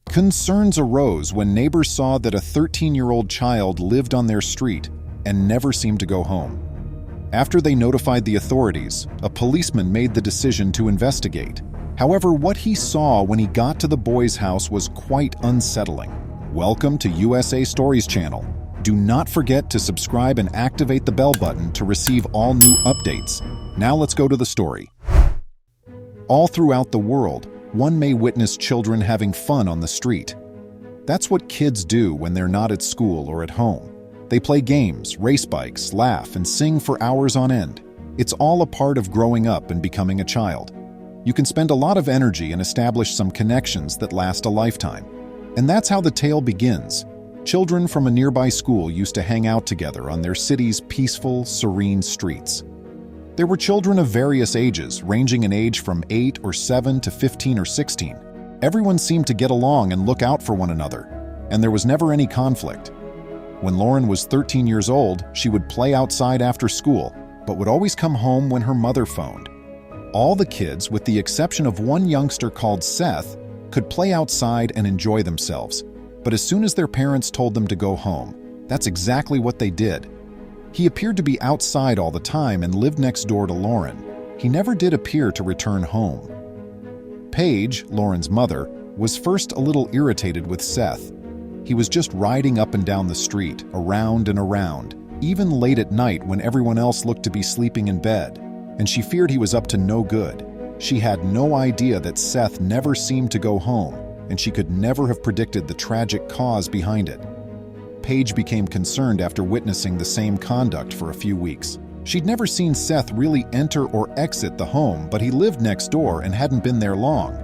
Concerns arose when neighbors saw that a 13-year-old child lived on their street and never seemed to go home. After they notified the authorities, a policeman made the decision to investigate. However, what he saw when he got to the boy's house was quite unsettling. Welcome to USA Stories channel. Do not forget to subscribe and activate the bell button to receive all new updates. Now let's go to the story. All throughout the world, one may witness children having fun on the street. That's what kids do when they're not at school or at home. They play games, race bikes, laugh, and sing for hours on end. It's all a part of growing up and becoming a child. You can spend a lot of energy and establish some connections that last a lifetime. And that's how the tale begins. Children from a nearby school used to hang out together on their city's peaceful, serene streets. There were children of various ages, ranging in age from 8 or 7 to 15 or 16. Everyone seemed to get along and look out for one another, and there was never any conflict. When Lauren was 13 years old, she would play outside after school, but would always come home when her mother phoned. All the kids, with the exception of one youngster called Seth, could play outside and enjoy themselves. But as soon as their parents told them to go home, that's exactly what they did. He appeared to be outside all the time and lived next door to Lauren. He never did appear to return home. Paige, Lauren's mother, was first a little irritated with Seth. He was just riding up and down the street, around and around, even late at night when everyone else looked to be sleeping in bed, and she feared he was up to no good. She had no idea that Seth never seemed to go home, and she could never have predicted the tragic cause behind it. Paige became concerned after witnessing the same conduct for a few weeks. She'd never seen Seth really enter or exit the home, but he lived next door and hadn't been there long.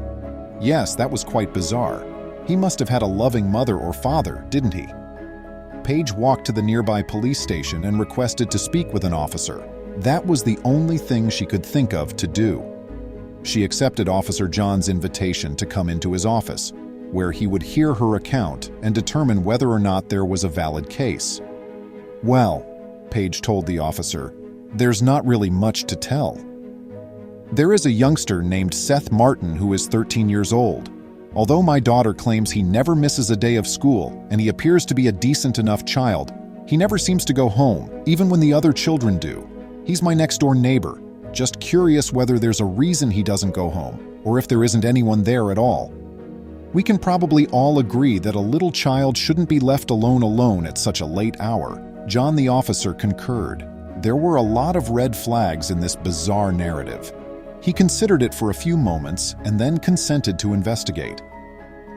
Yes, that was quite bizarre. He must have had a loving mother or father, didn't he? Paige walked to the nearby police station and requested to speak with an officer. That was the only thing she could think of to do. She accepted Officer John's invitation to come into his office, where he would hear her account and determine whether or not there was a valid case. "Well," Paige told the officer, "there's not really much to tell. There is a youngster named Seth Martin who is 13 years old. Although my daughter claims he never misses a day of school and he appears to be a decent enough child, he never seems to go home, even when the other children do. He's my next-door neighbor. Just curious whether there's a reason he doesn't go home, or if there isn't anyone there at all. We can probably all agree that a little child shouldn't be left alone at such a late hour." John the officer concurred. There were a lot of red flags in this bizarre narrative. He considered it for a few moments and then consented to investigate.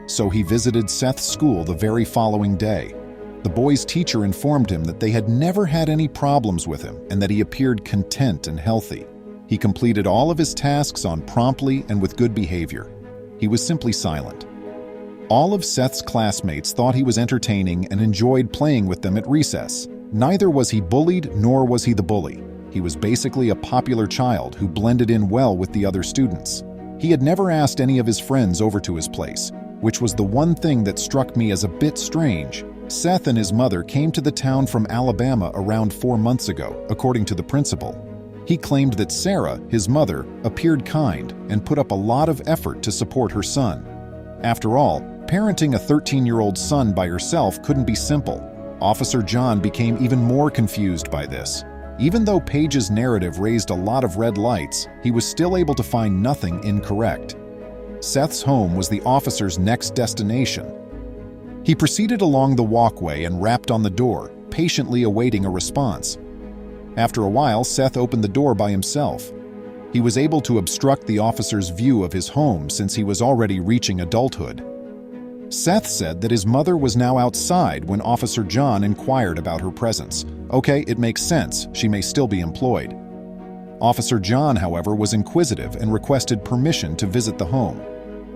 So he visited Seth's school the very following day. The boy's teacher informed him that they had never had any problems with him and that he appeared content and healthy. He completed all of his tasks on promptly and with good behavior. He was simply silent. All of Seth's classmates thought he was entertaining and enjoyed playing with them at recess. Neither was he bullied nor was he the bully. He was basically a popular child who blended in well with the other students. He had never asked any of his friends over to his place, which was the one thing that struck me as a bit strange. Seth and his mother came to the town from Alabama around 4 months ago, according to the principal. He claimed that Sarah, his mother, appeared kind and put up a lot of effort to support her son. After all, parenting a 13-year-old son by herself couldn't be simple. Officer John became even more confused by this. Even though Paige's narrative raised a lot of red lights, he was still able to find nothing incorrect. Seth's home was the officer's next destination. He proceeded along the walkway and rapped on the door, patiently awaiting a response. After a while, Seth opened the door by himself. He was able to obstruct the officer's view of his home since he was already reaching adulthood. Seth said that his mother was now outside when Officer John inquired about her presence. Okay, it makes sense. She may still be employed. Officer John, however, was inquisitive and requested permission to visit the home.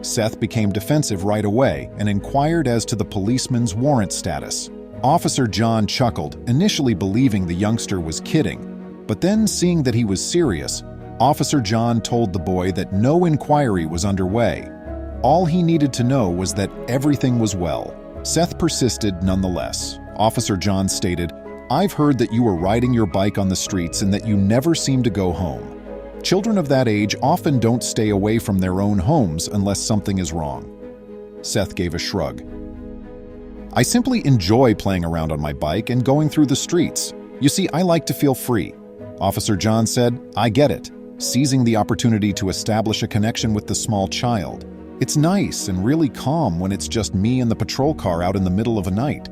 Seth became defensive right away and inquired as to the policeman's warrant status. Officer John chuckled, initially believing the youngster was kidding, but then seeing that he was serious, Officer John told the boy that no inquiry was underway. All he needed to know was that everything was well. Seth persisted nonetheless. Officer John stated, "I've heard that you were riding your bike on the streets and that you never seem to go home. Children of that age often don't stay away from their own homes unless something is wrong." Seth gave a shrug. I simply enjoy playing around on my bike and going through the streets. You see, I like to feel free. Officer John said, I get it, seizing the opportunity to establish a connection with the small child. It's nice and really calm when it's just me and the patrol car out in the middle of a night.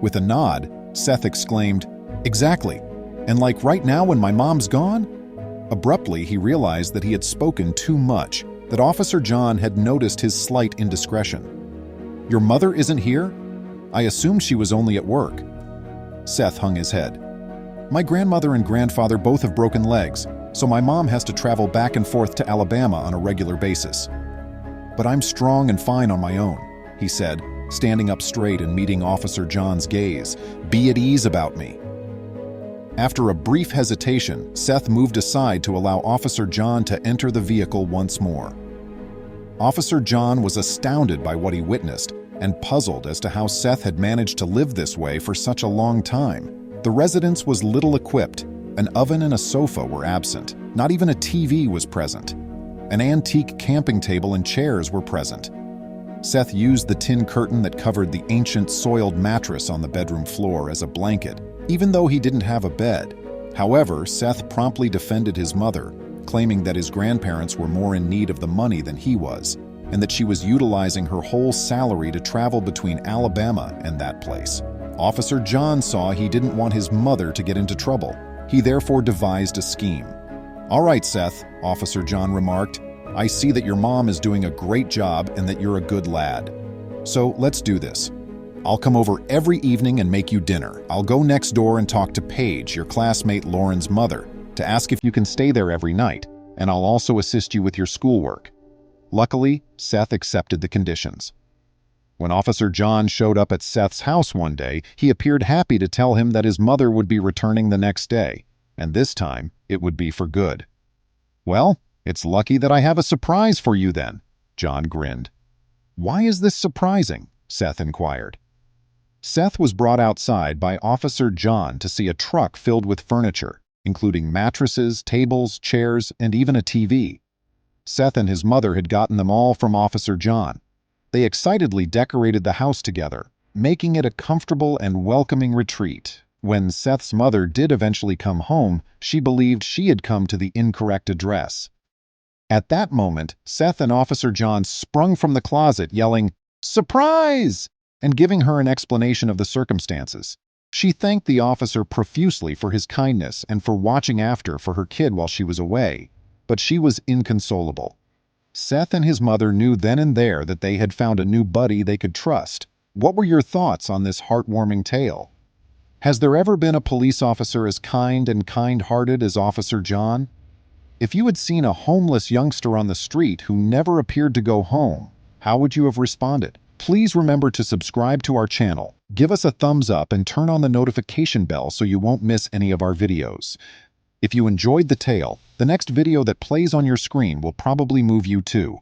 With a nod, Seth exclaimed, Exactly. And like right now when my mom's gone? Abruptly, he realized that he had spoken too much, that Officer John had noticed his slight indiscretion. Your mother isn't here? I assumed she was only at work. Seth hung his head. My grandmother and grandfather both have broken legs, so my mom has to travel back and forth to Alabama on a regular basis. But I'm strong and fine on my own, he said, standing up straight and meeting Officer John's gaze. Be at ease about me. After a brief hesitation, Seth moved aside to allow Officer John to enter the vehicle once more. Officer John was astounded by what he witnessed and puzzled as to how Seth had managed to live this way for such a long time. The residence was little equipped. An oven and a sofa were absent. Not even a TV was present. An antique camping table and chairs were present. Seth used the tin curtain that covered the ancient soiled mattress on the bedroom floor as a blanket, even though he didn't have a bed. However, Seth promptly defended his mother, claiming that his grandparents were more in need of the money than he was, and that she was utilizing her whole salary to travel between Alabama and that place. Officer John saw he didn't want his mother to get into trouble. He therefore devised a scheme. All right, Seth, Officer John remarked. I see that your mom is doing a great job and that you're a good lad. So let's do this. I'll come over every evening and make you dinner. I'll go next door and talk to Paige, your classmate Lauren's mother, to ask if you can stay there every night, and I'll also assist you with your schoolwork. Luckily, Seth accepted the conditions. When Officer John showed up at Seth's house one day, he appeared happy to tell him that his mother would be returning the next day, and this time it would be for good. Well, it's lucky that I have a surprise for you then, John grinned. Why is this surprising? Seth inquired. Seth was brought outside by Officer John to see a truck filled with furniture, including mattresses, tables, chairs, and even a TV. Seth and his mother had gotten them all from Officer John. They excitedly decorated the house together, making it a comfortable and welcoming retreat. When Seth's mother did eventually come home, she believed she had come to the incorrect address. At that moment, Seth and Officer John sprung from the closet, yelling, "Surprise!" and giving her an explanation of the circumstances. She thanked the officer profusely for his kindness and for watching after for her kid while she was away, but she was inconsolable. Seth and his mother knew then and there that they had found a new buddy they could trust. What were your thoughts on this heartwarming tale? Has there ever been a police officer as kind and kind-hearted as Officer John? If you had seen a homeless youngster on the street who never appeared to go home, how would you have responded? Please remember to subscribe to our channel, give us a thumbs up, and turn on the notification bell so you won't miss any of our videos. If you enjoyed the tale, the next video that plays on your screen will probably move you too.